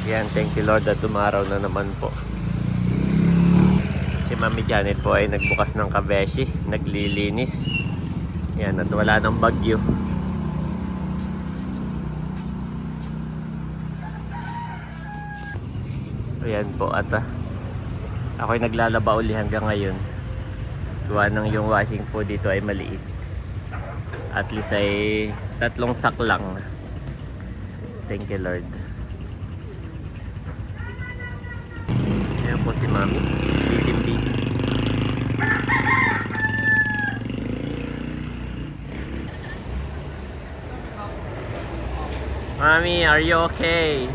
Yan, thank you Lord at umaraw na naman po. Si Mami Janet po ay nagbukas ng kabeshi, naglilinis. Yan, at wala ng bagyo. Ayan po at ako'y naglalaba uli hanggang ngayon. Gawa ng yung washing po dito ay maliit. At least ay 3 sak lang. Thank you Lord. Ayan po si Mami. Bitin-bitin. Mami, are you okay?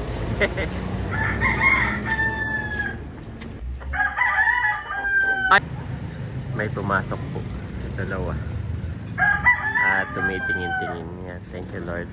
May pumasok po. Dalawa. At tumitingin-tingin. Yan. Thank you Lord.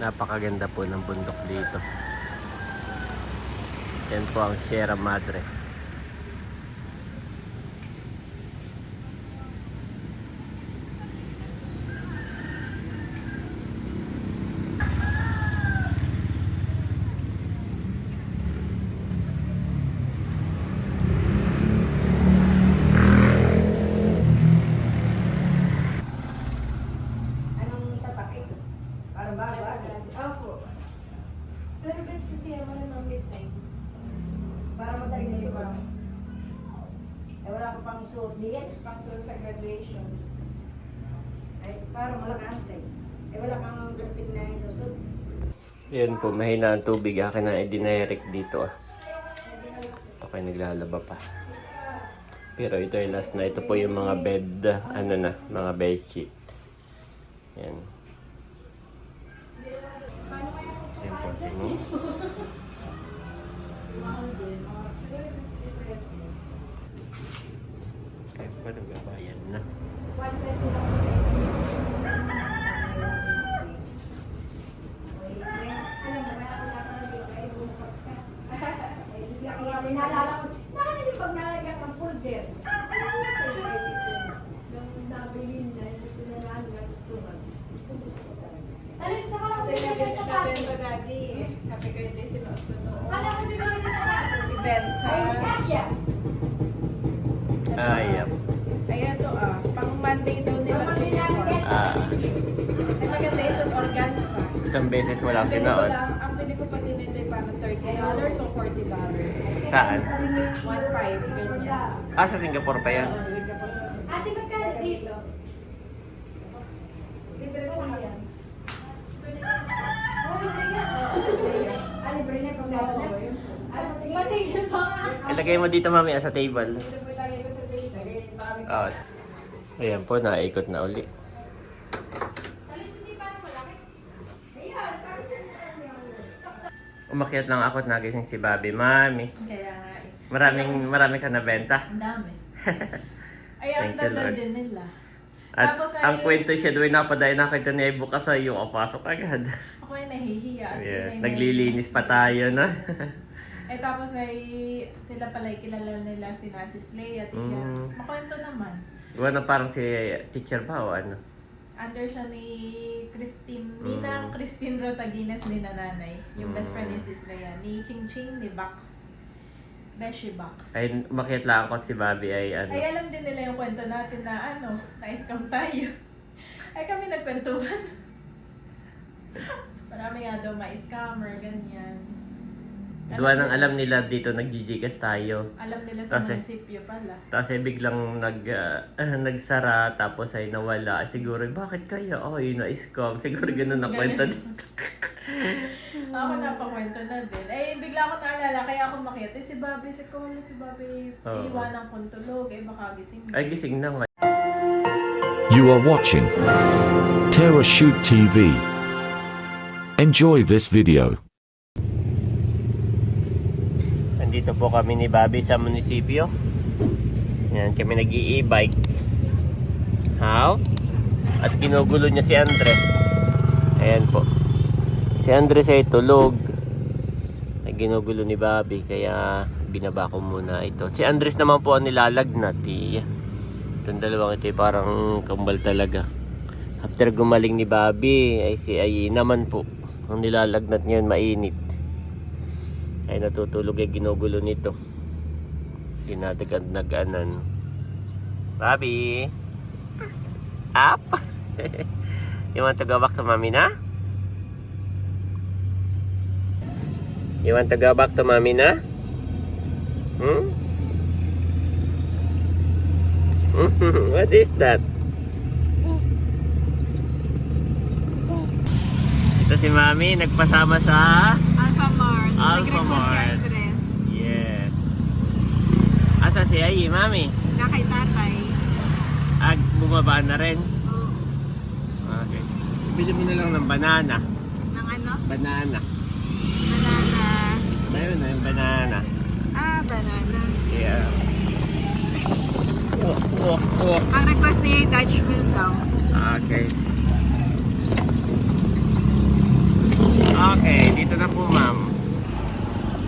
Napakaganda po ng bundok dito. Yan po ang Sierra Madre. Pero ba't kasi naman ng design? Para madaling suot. Eh wala ko pang suot diyan. Pang suot sa graduation. Ay para malakas size. Eh wala kang plastic na isusot. Yan po, mahina ang tubig. Akin na i-dinirect dito Ako ay naglalaba pa. Pero ito yung last na. Ito po yung mga bed, mga bed sheet. Yan. Yan po si Mo. Kaya pa nagbabayan na. Naalala ko, nakakali pag nalagyan ng folder. Nung nabilin na, hindi ko na lang nagustuhan. Gusto ko talaga. Ano yung saka lang Natin pinagay sa pato? ba dati eh? Sabi ko hindi sinusunod. Kala ko pinagay sa pato. Ibenta. Ay, kasya. Ayan. Ayan to pang Monday daw nila. Ay maganda ito, organza. Isang beses mo lang sinuot. Ang pili ko pa din ito ay parang $30 o $40. Saan? 1.5, ganyan. Sa Singapore pa yan. Ate, magkano dito? Libre ko yan. Oh, libre na. Ano, Brenda, pag nalala? Matigil pa nga. Ilagay mo dito mamaya sa table. Lagay ko sa data. Oh. Ayan po, naikot na uli. Talent hindi pa malaki. Umakyat lang ako at nagising si Bobby. Mami, Kaya nga eh. marami ka na benta. Ang dami. Ay, ang Thank you, ganda Lord. din nila. At Tapos ay- ang kwento siya doon napaday nakita niya bukas sa iyo, pasok agad. Ako ay nahihiya. At Yes, yun ay naglilinis pa tayo na. Eh tapos ay sila pala ay kilala nila si Slay at Mm. Makwento naman. Gawa na parang si teacher ba o ano? Under siya ni Ninang Christine Rotaginas, ni nanay. Yung best friend ni Sis Rhea. Ni Ching Ching, ni Bax. Beshi Bax. Ay, makita ko si Bobby ay ano. Ay, alam din nila yung kwento natin na na-scam tayo. Ay, kami nagkwentuhan. Marami nga daw ma-scammer, ganyan. Gawa nang alam nila dito nag-GGCast tayo. Alam nila sa Kasi- munisipyo pala. Tapos ay biglang nagsara tapos ay nawala. Siguro, bakit kaya? Ay, na-scam. Siguro ganun na kwento dito. Ako napakwento na din. Eh, bigla ako naalala, kaya ako makita. Si Bobby, si Bobby, Oo. iiwanan kong tulog. Eh, baka gising. Ay, gising na nga. You are watching Terra Shoot TV. Enjoy this video. Nandito po kami ni Bobby sa munisipyo. Yan, kami nag-i-e-bike. How? At ginugulo niya si Andres. Ayan po. Si Andres ay tulog. Ay ginugulo ni Bobby, kaya binaba ko muna ito. Si Andres naman po ang nilalagnat. Itong dalawang ito ay parang kambal talaga. After gumaling ni Bobby, ay si Ayi naman po. Ang nilalagnat ngayon, mainit. Ay natutulog ay ginugulo nito. Nag-anan. Bobby! Up! You want to go back to mommy na? You want to go back to mommy na? What is that? Ito si mami, nagpasama sa Alphamart. Alphamart. Yes. Asa si Ayi, mami? Na kay tatay. Bumaba na rin. Okay. Bili mo na lang ng banana. Ng ano? Banana. Banana. Mayroon na yung banana. Banana. Yeah. Oh. Ang request niya yung Dutch milk daw. Okay. Okay, dito na po ma'am.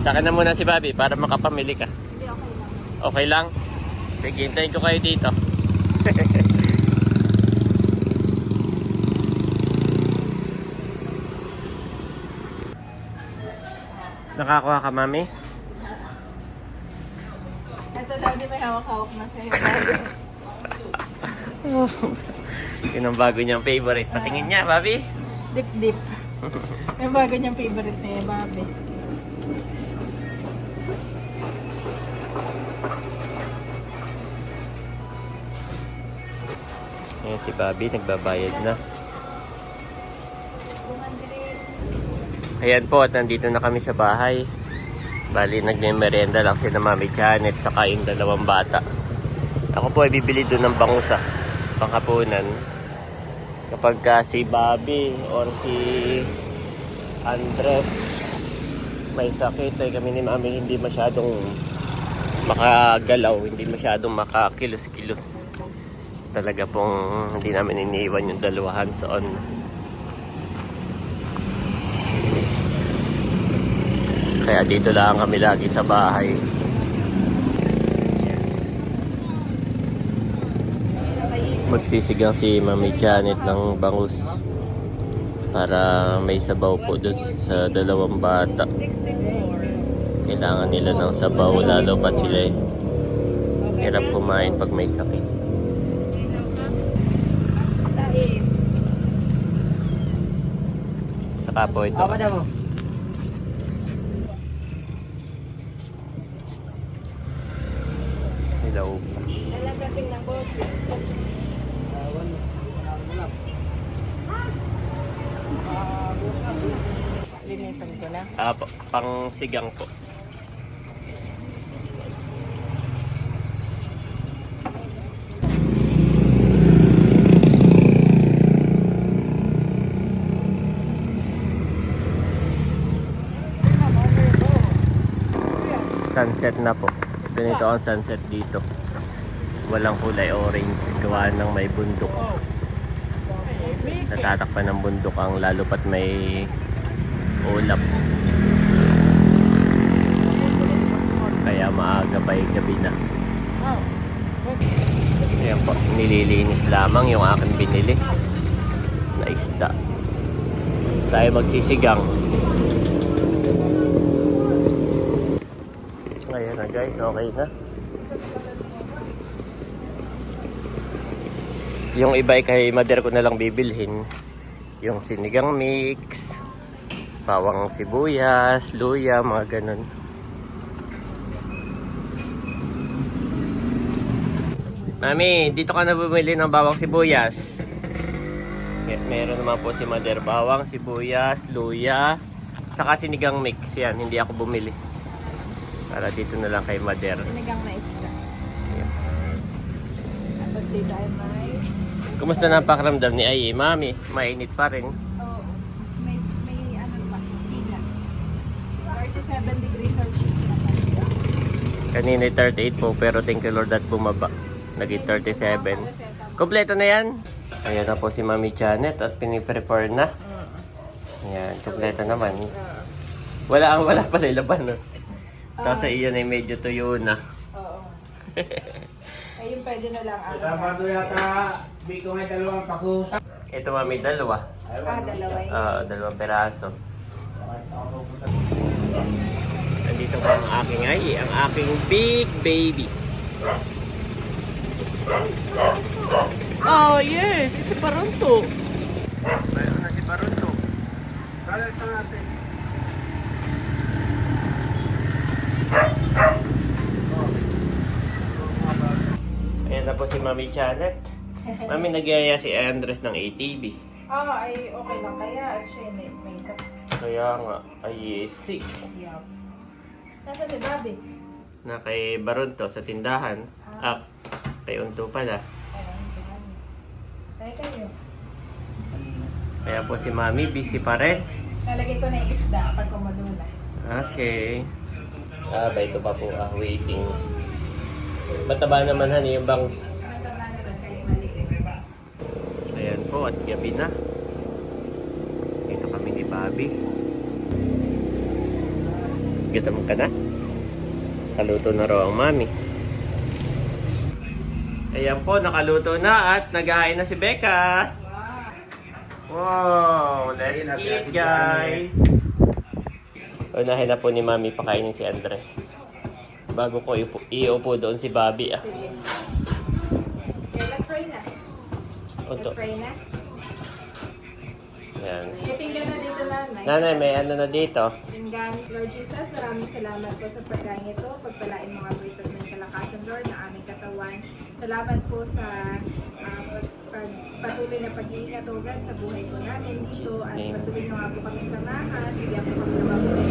Saka na muna si Bobby para makapamili ka. Hindi, okay lang. Okay lang? Sige, hintayin ko kayo dito. Nakakuha ka, mami? Ito daddy may hawak-hawak na sa'yo. Yun ang bago niyang favorite. Patingin niya, Bobby. Dip-dip. Yung bago niyang favorite niya, Bobby. Ayan si Bobby, nagbabayad na. Ayan po, at nandito na kami sa bahay. Bali, nagme-merienda lang si na Mami Janet saka yung dalawang bata. Ako po ay bibili doon ng bangusa, panghapunan. Kapag si Bobby or si Andres may sakit, ay kami ni Mami hindi masyadong makagalaw, hindi masyadong makakilos-kilos. Talaga pong hindi namin iniiwan yung dalawa hands-on. Kaya dito lang kami lagi sa bahay. Magsisigang si Mami Janet ng bangus para may sabaw po doon sa dalawang bata. Kailangan nila ng sabaw lalo pat sila hirap kumain pag may sakit. Saka po ito. Hello. Nalagating ng boss. Linisan ko na. Pang sigang po. Sunset na po. Ganito ang sunset dito. Walang kulay orange. Gawa ng may bundok. Natatakpan ng bundok ang lalo pat may ulap. Kaya maaga pa yung gabi na. Ayan po, nililinis lamang yung aking binili. isda. Tayo magsisigang. Ayan na guys, okay na. Yung iba ay kay mother ko na lang bibilhin. Yung sinigang mix, bawang sibuyas, luya, mga ganun. Mami, dito ka na bumili ng bawang sibuyas. Meron naman po si mother bawang sibuyas, luya, saka sinigang mix. Yan, hindi ako bumili. Para dito na lang kay mother. Sinigang na isda. Yan. Tapos dito ay may... Kumusta na ang pakiramdam ni Ai? Mami, mainit pa rin. Oo. May ano pa, sila. 37 degrees Celsius na pa. Kanina 38 po, pero thank you Lord at bumaba. Naging 37. Kompleto na yan. Ayan na po si Mami Janet at piniprepare na. Ayan, kompleto naman. Wala pala yung labanos. Tapos iyan ay medyo tuyo na. Oo. Ayun pwede na lang. Tama to yata. Hindi ko may dalawang pako. Ito Mami, dalawa. Dalawa yun. Dalawang peraso. Nandito po ang aking Ai, ang aking big baby. Oh yes, ito Paronto. Mayroon na si Paronto. Kala sa natin. Ayan na po si Mami Janet. Mami, nagyaya si Andres ng ATV. Ay okay lang kaya. Actually, may isa. Kaya nga, ay sick. Yup. Nasa si Bobby? Na kay Baronto sa tindahan. Kay Unto pala. Tayo kayo. Kaya po si Mami, busy pa rin. Nalagay ko na yung isda pag kumalula. Okay. Ito pa po, waiting. Mataba naman yung bangs. Ayan po, at gabi na. Dito kami ni Bobby. Gutom ka na? Kaluto na raw ang Mami. Ayan po, nakaluto na at nag-ahain na si Becca. Wow, let's eat guys. Unahin na po ni Mami pakainin si Andres. Bago ko iupo doon si Bobby. Okay, let's try na. Unto. Let's try na. Yan. Pinggan na dito nanay. Nanay, may ano na dito? Pinggan, Lord Jesus, maraming salamat po sa pagkain ito. Pagpalain mga bito ng kalakasan, Lord, ng aming katawan. Salamat po sa patuloy na pag-iingat, O God, sa buhay po namin dito. At patuloy na nga po kami samahan. Bigyan po kami ng mabuhay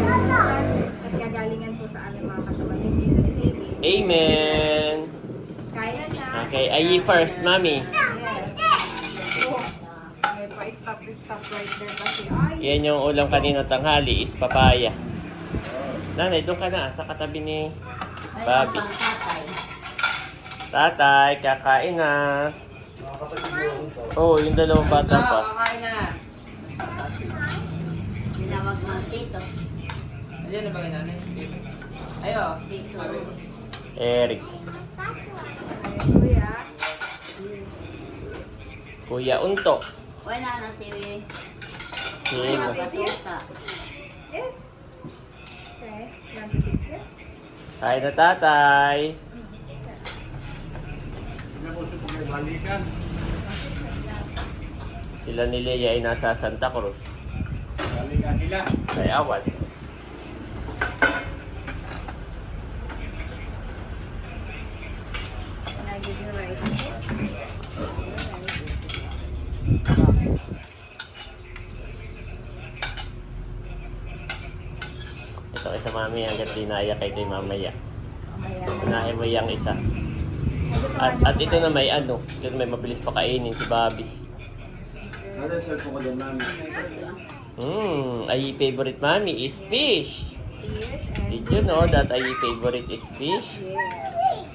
at kagalingan po sa aming mga katawan. In Jesus' name, Amen! kaya na. Okay, ay first, Mami. Yes. May pa-stop right there kasi. Ay, Yan yung ulam kanina tanghali is papaya. Nanay, doon ka na sa katabi ni Bobby. Tatay, kakain na. Oh, yung dalawang bata pa. Kakain na. Tinawag mo tito. Ayan na ba yun namin? Ayo. Tito. Eric. kuya. Kuya Unto. Wala na si Sino? Batuta. Yes. Okay. Nandito. Kain na tatay. Sila ni Leia ay nasa Santa Cruz. Balikan nila. Kay Awan. And I give you rice. Ito kay sa mami hanggang dinaya kay kay mamaya. Mamaya. Unahin mo yung isa. At ito na may ano, ito na may mabilis pa kainin si Bobby. Ano sa ko din mami? Ay favorite mami is fish. Yes. Did you know that ay favorite is fish? Yes.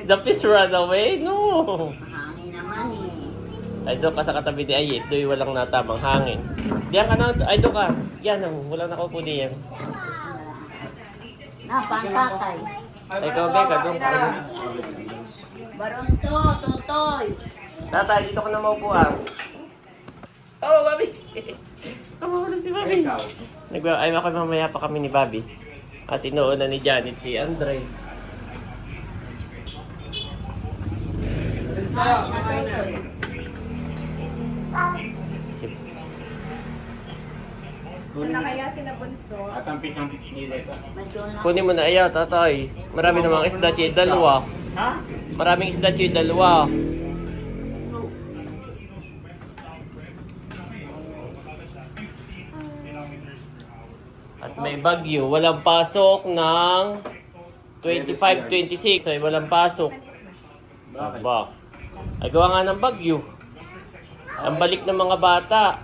The fish ran away? No. Mahangin naman eh. Ay doon ka sa katabi ni Ayit, doon walang natamang hangin. Diyan ka na, ay doon ka. Yan, walang nakaupo diyan. Pangkakay. Ay ikaw, Becca, doon ka. Baronto, tutoy. Tatay, dito ka na maupo ah. Oh, Bobby! Kamahulog si Bobby. Ay, ako mamaya pa kami ni Bobby. At inuuna ni Janet si Andres. Tayo, kakain na. Na kaya sinabunso. Kunin mo na ayaw, tatay. Marami namang isda, Chi. Dalawa. Maraming isda, Chi. Dalawa. At may bagyo. Walang pasok ng 25-26. Ay, walang pasok. Aba. Ay, gawa nga ng bagyo. Ang balik ng mga bata.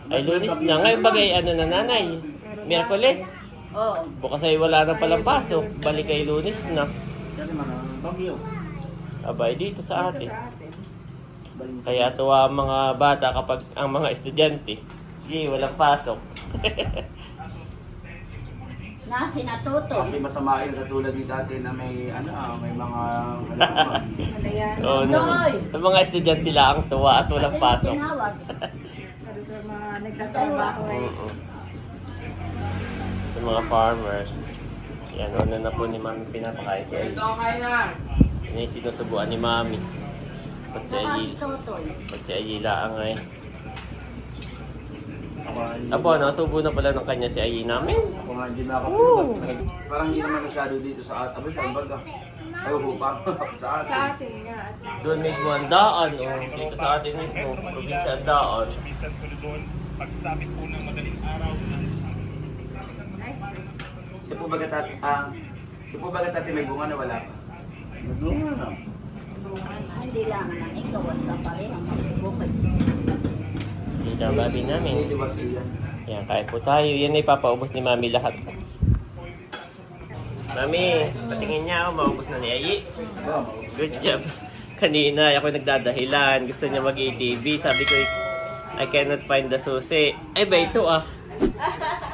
Ay, Lunes na. Ngayon bagay, ano na nanay? Miyerkules? Oo. Bukas ay wala na palang pasok. Balik ay Lunes na. Abay, dito sa atin. Kaya tuwa ang mga bata kapag ang mga estudyante. Sige, walang pasok. Nasi natuto. Kasi masamain sa tulad ni dati na may may mga halaman. Oo, no. Sa mga estudyante lang tuwa at walang pasok. Tinawag. Sa mga nagtatrabaho ay Oo. Sa mga farmers. Yan, una na po ni Mami pinapakain si Ay. Ito, kain na. Yan yung sinusubuan ni Mami. Pag si Ay, Tutoy. pag si Ay laang ay. Apo, nasubo na pala ng kanya si Ay namin. Ako nga hindi nakapulot. Parang hindi naman masyado dito sa atin. Sa baga. Ay, upang sa atin. sa atin nga. Doon mismo ang daan, oh. Dito sa atin mismo, probinsya ang daan. Ito po baga tati may bunga na wala pa. Hindi lang na ikaw basta pareho magbukod. Dito ang babi namin. Hindi ba siya? Yan, kain po tayo. Yan ay papaubos ni Mami lahat. Mami, patingin niya, oh, maubos na ni Ayi. Good job. Kanina, ako nagdadahilan. Gusto niya mag-ATV. Sabi ko, I cannot find the susi. Ay, ba ito ah.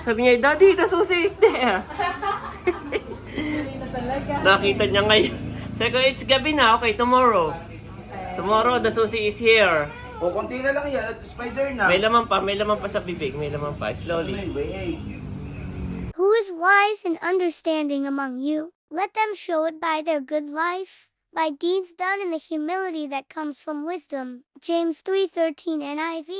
Sabi niya, Daddy, the susi is there. Nakita niya ngayon. Sabi ko, it's gabi na. Okay, tomorrow. Tomorrow, the susi is here. O, konti na lang yan at spider na. May laman pa sa bibig. May laman pa. Slowly. Who is wise and understanding among you? Let them show it by their good life, by deeds done in the humility that comes from wisdom. James 3:13 NIV.